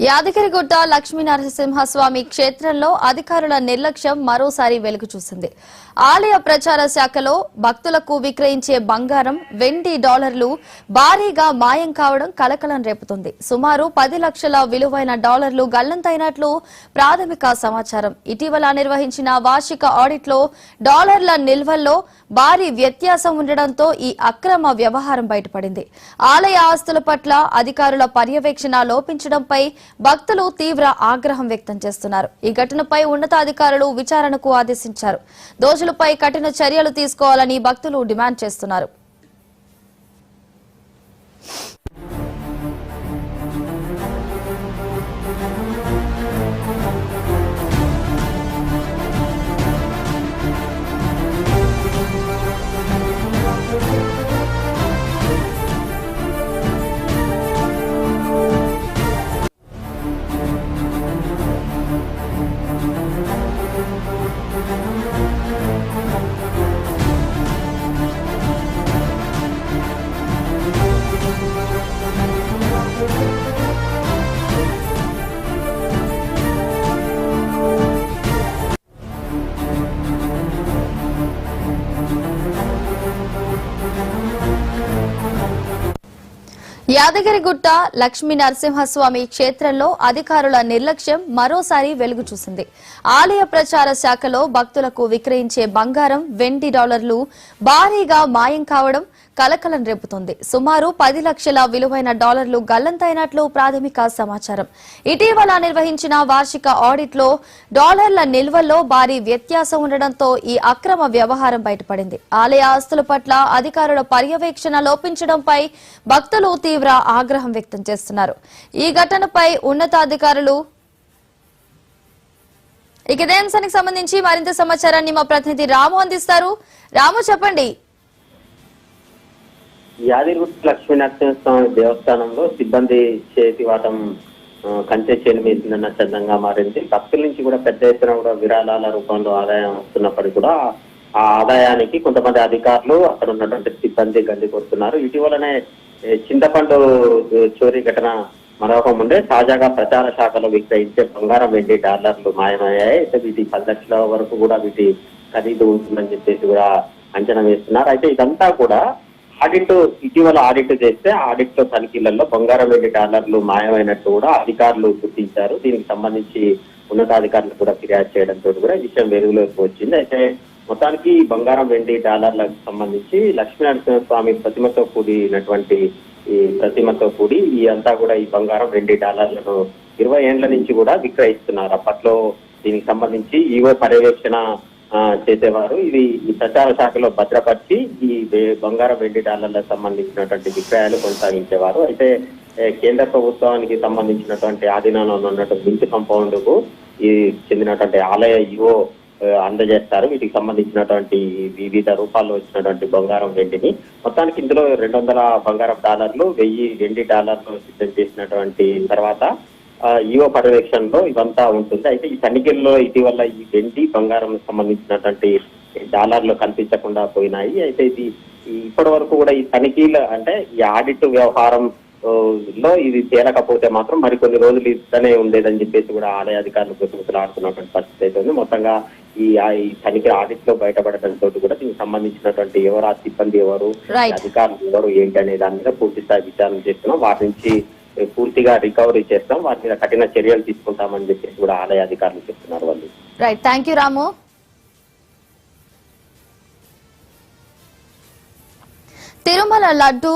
యాదగిరిగుట్ట లక్ష్మీనరసింహస్వామి క్షేత్రంలో అధికారుల నిర్లక్ష్యం మరోసారి వెలుగు చూసింది. ఆలయ ప్రచార శాఖలో భక్తులకు విక్రయించే బంగారం, వెండి, డాలర్లు భారీగా మాయం కావడం కలకలం రేపుతుంది. సుమారు 10 లక్షల విలువైన డాలర్లు గల్లంతైనట్లు ప్రాథమిక సమాచారం. ఇటీవల నిర్వహించిన వార్షిక ఆడిట్లో డాలర్ల నిల్వల్లో భారీ వ్యత్యాసం ఉండడంతో ఈ అక్రమ వ్యవహారం బయటపడింది. ఆలయ ఆస్తుల పట్ల అధికారుల పర్యవేక్షణ లోపించడంపై భక్తులు తీవ్ర ఆగ్రహం వ్యక్తం చేస్తున్నారు. ఈ ఘటనపై ఉన్నతాధికారులు విచారణకు ఆదేశించారు. దోషులపై కఠిన చర్యలు తీసుకోవాలని భక్తులు డిమాండ్ చేస్తున్నారు. యాదగిరిగుట్ట లక్ష్మీనరసింహస్వామి క్షేత్రంలో అధికారుల నిర్లక్ష్యం మరోసారి వెలుగు చూసింది. ఆలయ ప్రచార శాఖలో భక్తులకు విక్రయించే బంగారం, వెండి, డాలర్లు భారీగా మాయం కావడం కలకలం రేపుతోంది. సుమారు 10 లక్షల విలువైన డాలర్లు గల్లంతైనట్లు ప్రాథమిక సమాచారం. ఇటీవల నిర్వహించిన వార్షిక ఆడిట్లో డాలర్ల నిల్వల్లో భారీ వ్యత్యాసం ఉండడంతో ఈ అక్రమ వ్యవహారం బయటపడింది. ఆలయ ఆస్తుల పట్ల అధికారుల పర్యవేక్షణ లోపించడంపై భక్తులు తీవ్ర ఆగ్రహం వ్యక్తం చేస్తున్నారు. ఈ ఘటనపై ఉన్నతాధికారులు ఇదే అంశానికి సంబంధించి మరింత సమాచారాన్ని మా ప్రతినిధి రాము అందిస్తారు. రాము, చెప్పండి. యాదగిరిగుట్ట లక్ష్మీనరసింహస్వామి దేవస్థానంలో సిబ్బంది చేతివాటం కంచె చేను వేసిందన్న చందంగా మారింది. భక్తుల నుంచి కూడా పెద్ద ఎత్తున కూడా విరాళాల రూపంలో ఆదాయం వస్తున్నప్పటికీ కూడా ఆ ఆదాయానికి కొంతమంది అధికారులు అక్కడ ఉన్నటువంటి సిబ్బంది గండి కొడుతున్నారు. ఇటీవలనే చింతపండు చోరీ ఘటన మరొక ముందే తాజాగా ప్రచార శాఖలో విక్రయించే బంగారం, వెండి, డాలర్లు మాయమయ్యాయి. అయితే వీటి 10 లక్షల వరకు కూడా వీటి ఖరీదు ఉంటుందని చెప్పేసి కూడా అంచనా వేస్తున్నారు. అయితే ఇదంతా కూడా ఇటీవల ఆడిట్ చేస్తే ఆడిట్ లో తనిఖీలలో బంగారం, వెండి, డాలర్లు మాయమైనట్టు కూడా అధికారులు గుర్తించారు. దీనికి సంబంధించి ఉన్నతాధికారులు కూడా ఫిర్యాదు చేయడంతో కూడా ఈ విషయం వెలుగులోకి వచ్చింది. అయితే మొత్తానికి బంగారం, వెండి, డాలర్లకు సంబంధించి లక్ష్మీనరసింహస్వామి ప్రతిమతో కూడి ఈ అంతా కూడా ఈ బంగారం, వెండి, డాలర్లను 20 ఏళ్ల నుంచి కూడా విక్రయిస్తున్నారు. అప్పట్లో దీనికి సంబంధించి ఈవో పర్యవేక్షణ చేసేవారు. ఇది ఈ ప్రచార శాఖలో భద్రపరిచి ఈ బంగారం, వెండి, డాలర్లకు సంబంధించినటువంటి విక్రయాలు కొనసాగించేవారు. అయితే కేంద్ర ప్రభుత్వానికి సంబంధించినటువంటి ఆధీనంలో ఉన్నటువంటి మింట్ కాంపౌండ్ కు ఈ చెందినటువంటి ఆలయ ఈవో అందజేస్తారు. వీటికి సంబంధించినటువంటి వివిధ రూపాల్లో వచ్చినటువంటి బంగారం, వెండిని మొత్తానికి ఇందులో 200 బంగారం డాలర్లు, 1000 వెండి డాలర్లు సిద్ధం చేసినటువంటి తర్వాత ఈవో పర్యవేక్షణలో ఇదంతా ఉంటుంది. అయితే ఈ తనిఖీల్లో ఇటీవల ఈ వెండి, బంగారం సంబంధించినటువంటి డాలర్లు కనిపించకుండా పోయినాయి. అయితే ఇది ఇప్పటి వరకు కూడా ఈ తనిఖీలు అంటే ఈ ఆడిట్ వ్యవహారం లో ఇది తేలకపోతే మాత్రం మరికొన్ని రోజులు ఇస్తూనే ఉండేదని చెప్పేసి కూడా ఆలయ అధికారులు గుర్తులాడుతున్నటువంటి పరిస్థితి అయితే ఉంది. మొత్తంగా ఈ తనిఖీ ఆడిట్ లో బయటపడటంతో కూడా దీనికి సంబంధించినటువంటి ఎవరు, ఆ సిబ్బంది ఎవరు, అధికారులు ఎవరు, ఏంటి అనే దాని మీద పూర్తి స్థాయి విచారణ చేస్తున్నాం. వాటి నుంచి పూర్తిగా రికవరీ చేస్తాం, వాటి మీద కఠిన చర్యలు తీసుకుంటామని చెప్పేసి కూడా ఆలయ అధికారులు చెప్తున్నారు వాళ్ళు. Right, thank you Ramu. Tirumala laddu